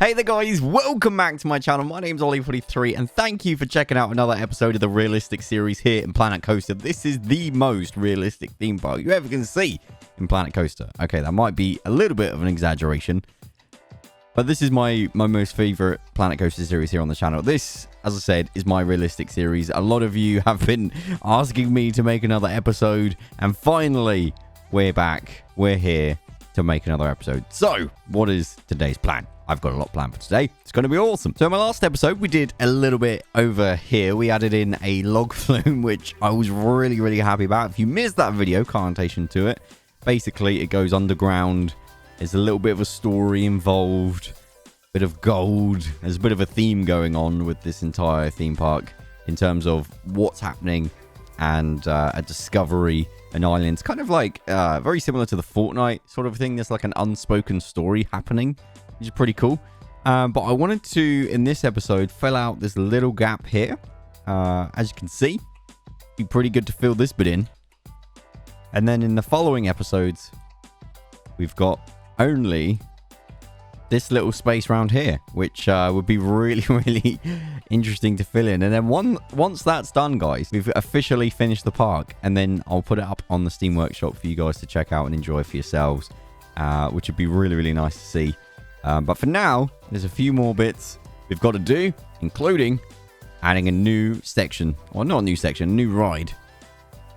Hey there guys, welcome back to my channel. My name's Ollie43 and thank you for checking out another episode of the Realistic series here in Planet Coaster. This is the most realistic theme park you ever can see in Planet Coaster. Okay, that might be a little bit of an exaggeration, but this is my most favorite Planet Coaster series here on the channel. This, as I said, is my Realistic series. A lot of you have been asking me to make another episode, and finally, we're back. We're here to make another episode. So, what is today's plan? I've got a lot planned for today. It's going to be awesome. So in my last episode, we did a little bit over here. We added in a log flume, which I was really happy about. If you missed that video, connotation to it. Basically, it goes underground. There's a little bit of a story involved. Bit of gold. There's a bit of a theme going on with this entire theme park in terms of what's happening and a discovery, an island. It's kind of like very similar to the Fortnite sort of thing. There's like an unspoken story happening, which is pretty cool. But I wanted to, in this episode, fill out this little gap here. As you can see, be pretty good to fill this bit in. And then in the following episodes, we've got only this little space around here, which would be really interesting to fill in. And then once that's done, guys, we've officially finished the park. And then I'll put it up on the Steam Workshop for you guys to check out and enjoy for yourselves, which would be really nice to see. But for now, there's a few more bits we've got to do, including adding a new section, or not a new section, a new ride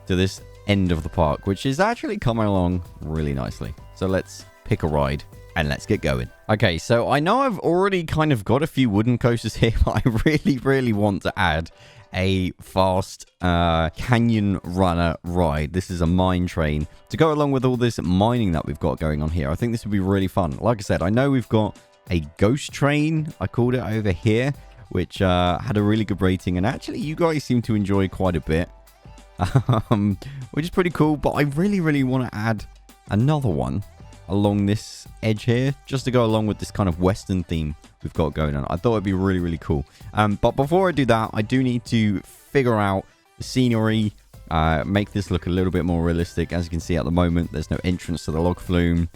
to this end of the park, which is actually coming along really nicely. So let's pick a ride and let's get going. Okay, so I know I've already kind of got a few wooden coasters here, but I really want to add a fast canyon runner ride. This is a mine train to go along with all this mining that we've got going on here. I think this would be really fun. Like I said, I know we've got a ghost train, I called it, over here, which had a really good rating, and actually you guys seem to enjoy quite a bit, which is pretty cool. But I really want to add another one along this edge here, just to go along with this kind of western theme we've got going on. I thought it'd be really cool. But before I do that, I do need to figure out the scenery, make this look a little bit more realistic. As you can see at the moment, there's no entrance to the log flume.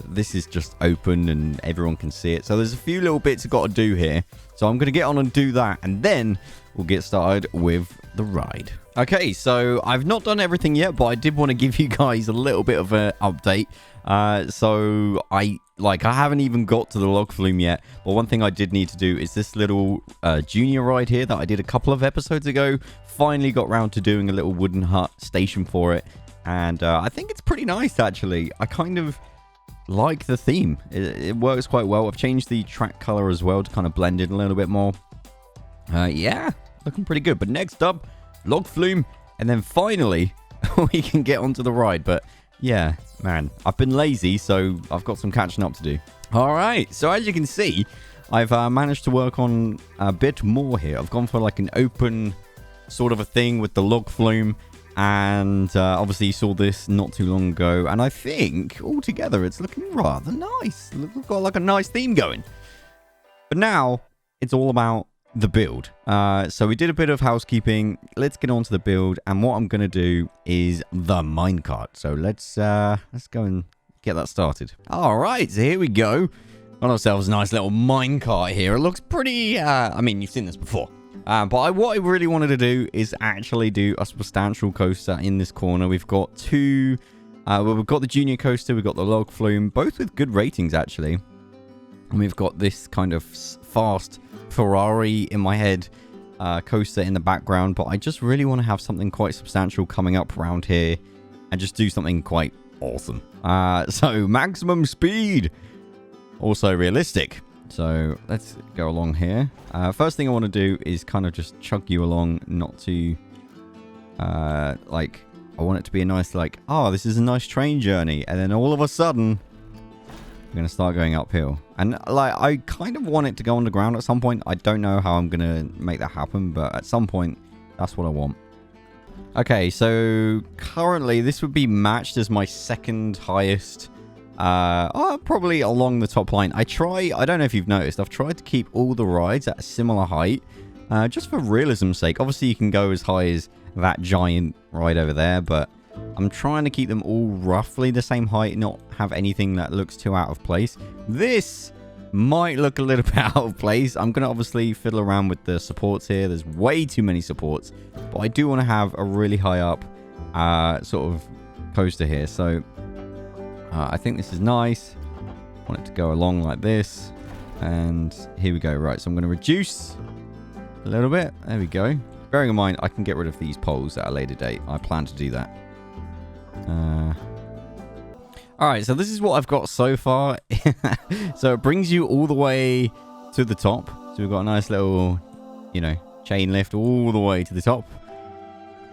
This is just open and everyone can see it. So there's a few little bits I've got to do here. So I'm going to get on and do that, and then we'll get started with the ride. Okay, so I've not done everything yet, but I did want to give you guys a little bit of an update. So I haven't even got to the log flume yet, but one thing I did need to do is this little junior ride here that I did a couple of episodes ago. Finally got round to doing a little wooden hut station for it, and I think it's pretty nice actually. I kind of like the theme. It works quite well. I've changed the track color as well to kind of blend in a little bit more. Yeah, looking pretty good. But next up, log flume, and then finally we can get onto the ride. But yeah, man, I've been lazy, so I've got some catching up to do. All right, so as you can see, I've managed to work on a bit more here. I've gone for like an open sort of a thing with the log flume, and obviously you saw this not too long ago, and I think altogether it's looking rather nice. We've got like a nice theme going. But now it's all about the build. So we did a bit of housekeeping. Let's get on to the build, and what I'm going to do is the minecart. So let's go and get that started. All right, so here we go. Got ourselves a nice little minecart here. It looks pretty, I mean, you've seen this before. But what I really wanted to do is actually do a substantial coaster in this corner. We've got two, well, we've got the junior coaster, we've got the log flume, both with good ratings actually. And we've got this kind of fast Ferrari in my head coaster in the background, but I just really want to have something quite substantial coming up around here and just do something quite awesome. So maximum speed, also realistic. So let's go along here. First thing I want to do is kind of just chug you along, not to like, I want it to be a nice, like, oh, this is a nice train journey, and then all of a sudden I'm going to start going uphill. And like, I kind of want it to go underground at some point. I don't know how I'm going to make that happen, but at some point, that's what I want. Okay, so currently this would be matched as my second highest, probably along the top line. I don't know if you've noticed, I've tried to keep all the rides at a similar height, just for realism's sake. Obviously, you can go as high as that giant ride over there, but I'm trying to keep them all roughly the same height, not have anything that looks too out of place. This might look a little bit out of place. I'm going to obviously fiddle around with the supports here. There's way too many supports, but I do want to have a really high up sort of coaster here. So I think this is nice. I want it to go along like this. And here we go. Right, so I'm going to reduce a little bit. There we go. Bearing in mind, I can get rid of these poles at a later date. I plan to do that. Alright, so this is what I've got so far. So it brings you all the way to the top. So we've got a nice little, you know, chain lift all the way to the top.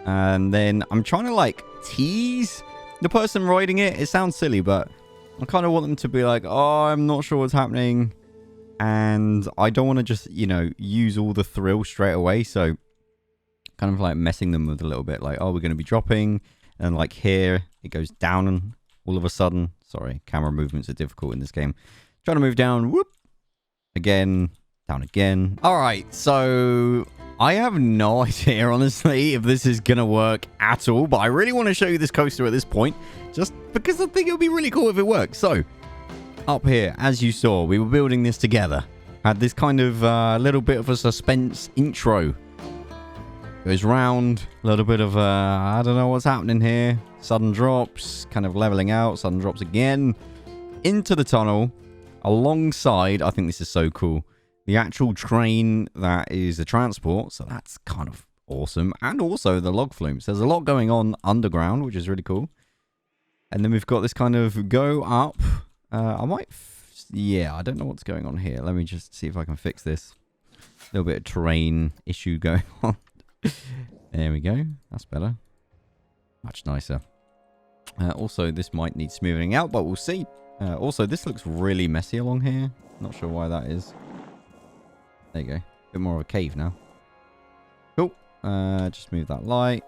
And then I'm trying to, like, tease the person riding it. It sounds silly, but I kind of want them to be like, oh, I'm not sure what's happening. And I don't want to just, you know, use all the thrill straight away. So kind of like messing them with a little bit. Like, oh, we're going to be dropping. And like here, it goes down and all of a sudden. Sorry, camera movements are difficult in this game. Trying to move down. Whoop. Again. Down again. All right, so I have no idea, honestly, if this is going to work at all. But I really want to show you this coaster at this point. Just because I think it would be really cool if it works. So, up here, as you saw, we were building this together. Had this kind of little bit of a suspense intro. Goes round, a little bit of I don't know what's happening here. Sudden drops, kind of leveling out, sudden drops again. Into the tunnel, alongside, I think this is so cool, the actual train that is the transport. So that's kind of awesome. And also the log flumes. There's a lot going on underground, which is really cool. And then we've got this kind of go up. I might... yeah, I don't know what's going on here. Let me just see if I can fix this. A little bit of terrain issue going on. There we go. That's better. Much nicer. Also, this might need smoothing out, but we'll see. Also, this looks really messy along here. Not sure why that is. There you go. Bit more of a cave now. Cool. Just move that light.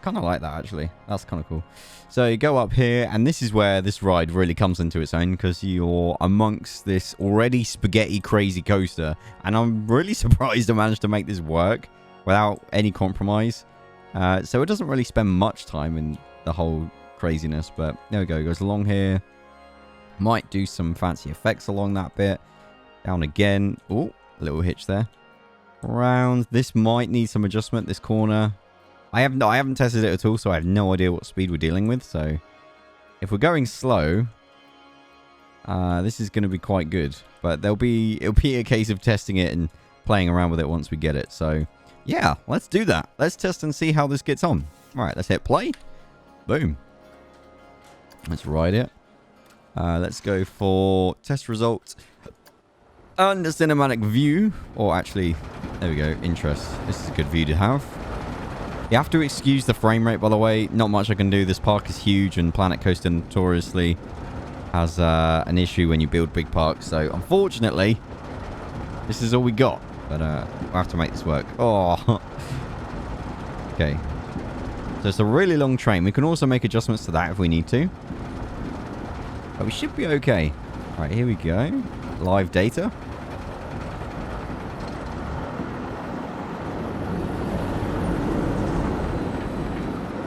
Kind of like that, actually. That's kind of cool. So you go up here, and this is where this ride really comes into its own, because you're amongst this already spaghetti crazy coaster, and I'm really surprised I managed to make this work without any compromise. So it doesn't really spend much time in the whole craziness, but there we go. It goes along here. Might do some fancy effects along that bit. Down again. Oh, a little hitch there. Around. This might need some adjustment, this corner. I haven't tested it at all, so I have no idea what speed we're dealing with. So if we're going slow, this is going to be quite good. But it'll be a case of testing it and playing around with it once we get it. So yeah, let's do that. Let's test and see how this gets on. All right, let's hit play. Boom. Let's ride it. Let's go for test results under cinematic view. Or actually, there we go, interest. This is a good view to have. You have to excuse the frame rate, by the way. Not much I can do. This park is huge, and Planet Coaster notoriously has an issue when you build big parks. So, unfortunately, this is all we got. But we'll have to make this work. Oh. Okay. So, it's a really long train. We can also make adjustments to that if we need to. But we should be okay. All right, here we go. Live data.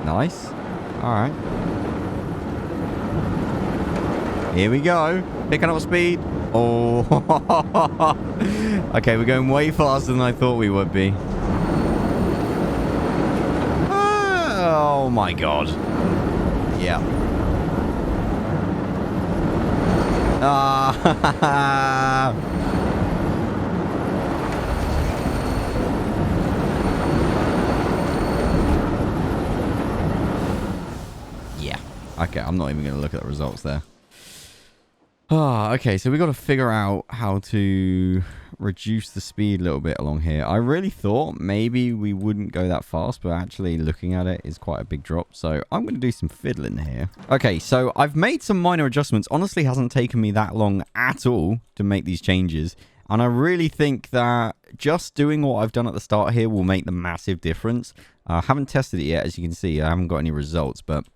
Nice. Alright. Here we go. Picking up speed. Oh. Okay, we're going way faster than I thought we would be. Oh my god. Yeah. Ah. Okay, I'm not even going to look at the results there. Ah, okay, so we got to figure out how to reduce the speed a little bit along here. I really thought maybe we wouldn't go that fast, but actually looking at it is quite a big drop. So I'm going to do some fiddling here. Okay, so I've made some minor adjustments. Honestly, hasn't taken me that long at all to make these changes. And I really think that just doing what I've done at the start here will make the massive difference. I haven't tested it yet, as you can see. I haven't got any results, but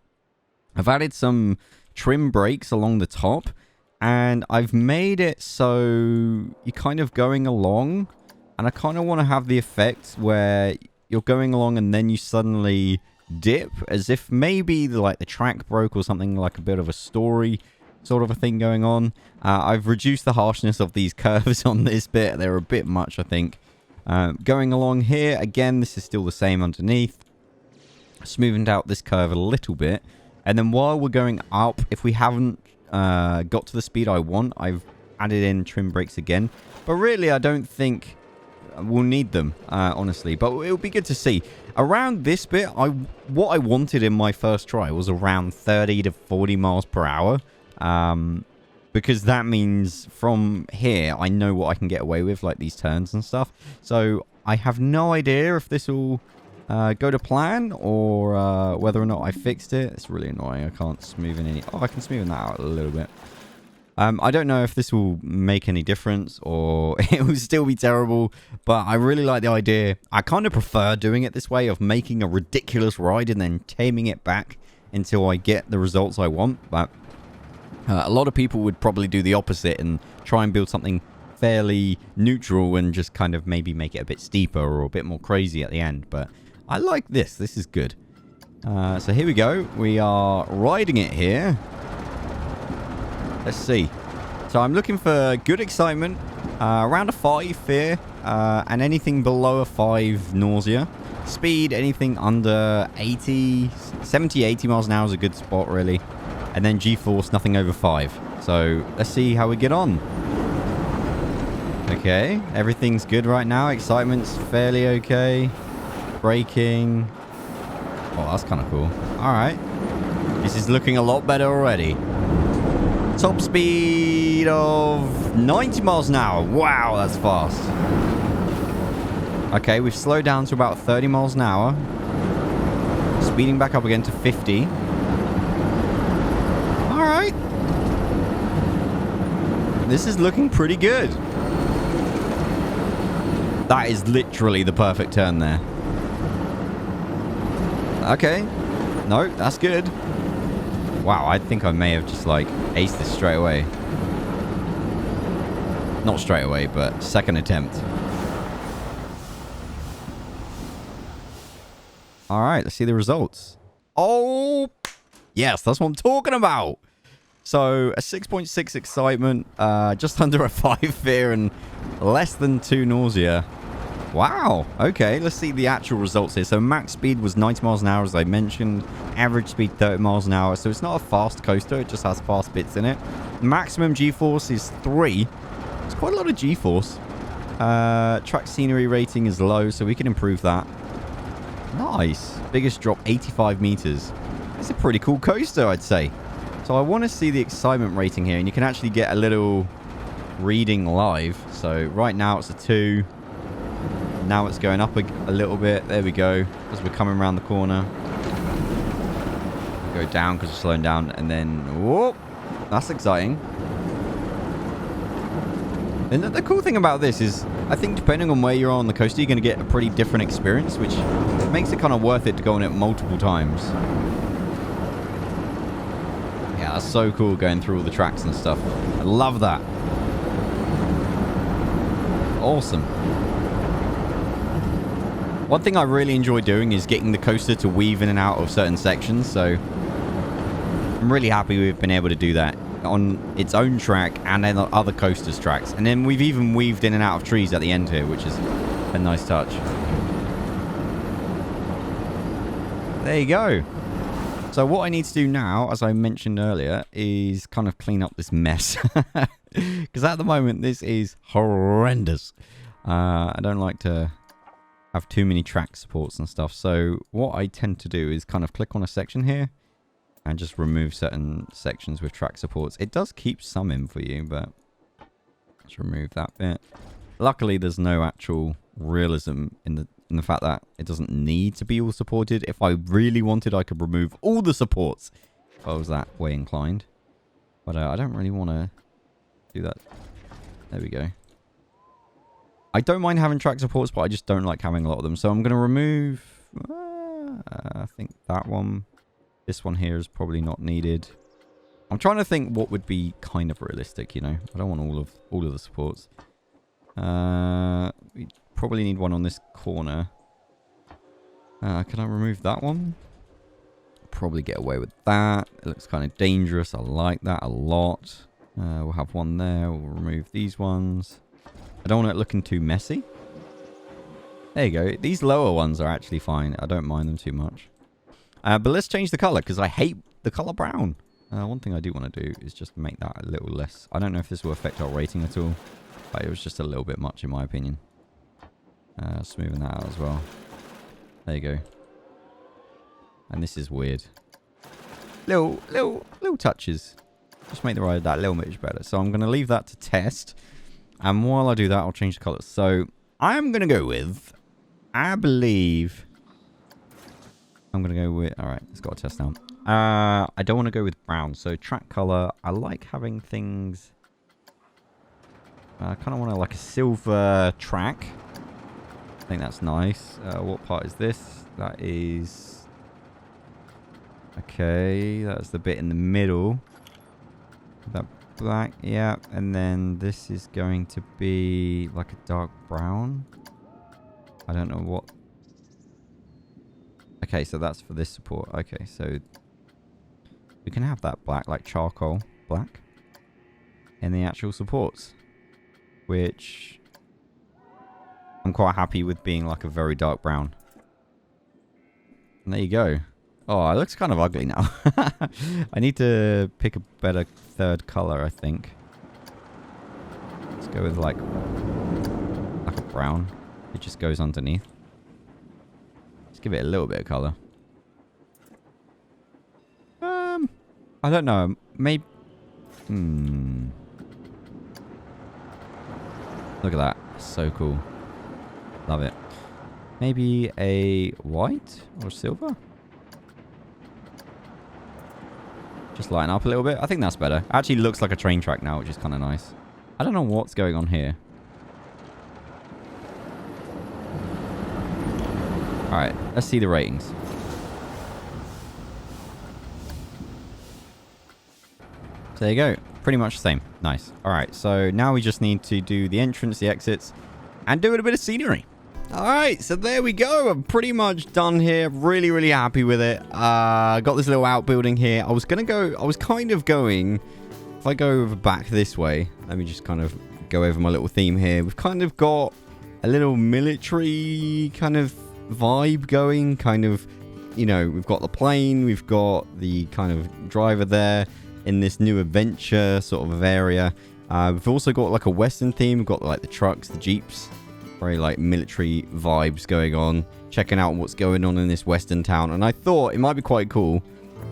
I've added some trim brakes along the top, and I've made it so you're kind of going along, and I kind of want to have the effect where you're going along and then you suddenly dip, as if maybe like the track broke or something, like a bit of a story. sort of a thing going on. I've reduced the harshness of these curves on this bit. They're a bit much, I think. Going along here, again, this is still the same underneath. Smoothened out this curve a little bit. And then while we're going up, if we haven't got to the speed I want, I've added in trim brakes again. But really, I don't think we'll need them, honestly. But it would be good to see. Around this bit, what I wanted in my first try was around 30 to 40 miles per hour. Because that means from here, I know what I can get away with, like these turns and stuff. So I have no idea if this will go to plan or whether or not I fixed it. It's really annoying. I can't smoothen any. Oh, I can smoothen that out a little bit. I don't know if this will make any difference or it will still be terrible, but I really like the idea. I kind of prefer doing it this way of making a ridiculous ride and then taming it back until I get the results I want. But a lot of people would probably do the opposite and try and build something fairly neutral and just kind of maybe make it a bit steeper or a bit more crazy at the end. But I like this. This is good. So here we go. We are riding it here. Let's see. So I'm looking for good excitement, around a 5 fear, and anything below a 5 nausea. Speed, anything under 80, 70, 80 miles an hour is a good spot, really. And then G-force, nothing over 5. So let's see how we get on. Okay, everything's good right now. Excitement's fairly okay. Braking. Oh, that's kind of cool. All right. This is looking a lot better already. Top speed of 90 miles an hour. Wow, that's fast. Okay, we've slowed down to about 30 miles an hour. Speeding back up again to 50. All right. This is looking pretty good. That is literally the perfect turn there. Okay. No, that's good. Wow, I think I may have just, like, aced this straight away. Not straight away, but second attempt. Alright, let's see the results. Oh, yes, that's what I'm talking about. So, a 6.6 excitement, just under a 5 fear, and less than 2 nausea. Wow. Okay, let's see the actual results here. So max speed was 90 miles an hour, as I mentioned. Average speed 30 miles an hour. So it's not a fast coaster. It just has fast bits in it. Maximum G-force is 3. It's quite a lot of G-force. Track scenery rating is low, so we can improve that. Nice. Biggest drop, 85 meters. It's a pretty cool coaster, I'd say. So I want to see the excitement rating here. And you can actually get a little reading live. So right now it's a 2. Now it's going up a little bit. There we go. As we're coming around the corner. We'll go down because we're slowing down. And then, whoop. That's exciting. And the cool thing about this is, I think depending on where you're on the coaster, you're going to get a pretty different experience, which makes it kind of worth it to go on it multiple times. Yeah, that's so cool going through all the tracks and stuff. I love that. Awesome. One thing I really enjoy doing is getting the coaster to weave in and out of certain sections, so I'm really happy we've been able to do that on its own track and then other coasters' tracks. And then we've even weaved in and out of trees at the end here, which is a nice touch. There you go. So what I need to do now, as I mentioned earlier, is kind of clean up this mess. Because at the moment, this is horrendous. I don't like to have too many track supports and stuff. So what I tend to do is kind of click on a section here and just remove certain sections with track supports. It does keep some in for you, but let's remove that bit. Luckily, there's no actual realism in the fact that it doesn't need to be all supported. If I really wanted, I could remove all the supports if I was that way inclined. But I don't really want to do that. There we go. I don't mind having track supports, but I just don't like having a lot of them. So I'm going to remove, I think that one. This one here is probably not needed. I'm trying to think what would be kind of realistic, you know. I don't want all of the supports. We probably need one on this corner. Can I remove that one? probably get away with that. It looks kind of dangerous. I like that a lot. We'll have one there. We'll remove these ones. I don't want it looking too messy. There you go. These lower ones are actually fine. I don't mind them too much. But let's change the color because I hate the color brown. One thing I do want to do is just make that a little less. I don't know if this will affect our rating at all, but it was just a little bit much in my opinion. Smoothing that out as well. There you go. And this is weird. Little touches. Just make the ride that little bit better. So I'm going to leave that to test. And while I do that, I'll change the colors. So I'm going to go with, I believe, I'm going to go with, all right, it's got a test now. I don't want to go with brown. So track color, I like having things, I kind of want like a silver track. I think that's nice. What part is this? That is, okay, that's the bit in the middle. That black, yeah, and then this is going to be like a dark brown. I don't know what. Okay, so that's for this support. Okay, so we can have that black, like charcoal black, in the actual supports, which I'm quite happy with being like a very dark brown. And there you go. Oh, it looks kind of ugly now. I need to pick a better third color, I think. Let's go with like a brown. It just goes underneath. Let's give it a little bit of color. I don't know. Maybe. Look at that. So cool. Love it. Maybe a white or silver? Just lighten up a little bit. I think that's better. Actually looks like a train track now, which is kind of nice. I don't know what's going on here. Alright, let's see the ratings. So there you go. Pretty much the same. Nice. Alright, so now we just need to do the entrance, the exits, and do a bit of scenery. Alright, so there we go. I'm pretty much done here. Really, really happy with it. Got this little outbuilding here. I was kind of going, if I go over back this way, let me just kind of go over my little theme here. We've kind of got a little military kind of vibe going, kind of, you know, we've got the plane, we've got the kind of driver there in this new adventure sort of area. We've also got like a Western theme. We've got like the trucks, the Jeeps. Very like military vibes going on, checking out what's going on in this western town. And I thought it might be quite cool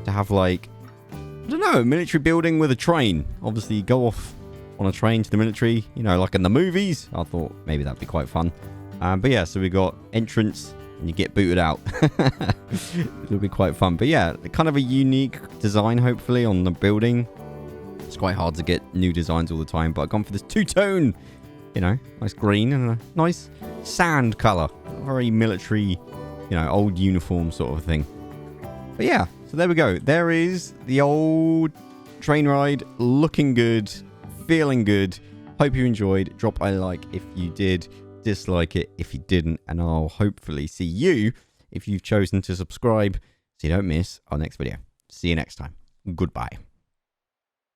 to have like, I don't know, a military building with a train. Obviously you go off on a train to the military, you know, like in the movies. I thought maybe that'd be quite fun. But yeah, so we got entrance and you get booted out. It'll be quite fun. But yeah, kind of a unique design hopefully on the building. It's quite hard to get new designs all the time, but I've gone for this two-tone, you know, nice green and a nice sand color. Very military, you know, old uniform sort of thing. But yeah, so there we go. There is the old train ride, looking good, feeling good. Hope you enjoyed. Drop a like if you did, dislike it if you didn't, and I'll hopefully see you if you've chosen to subscribe so you don't miss our next video. See you next time. Goodbye.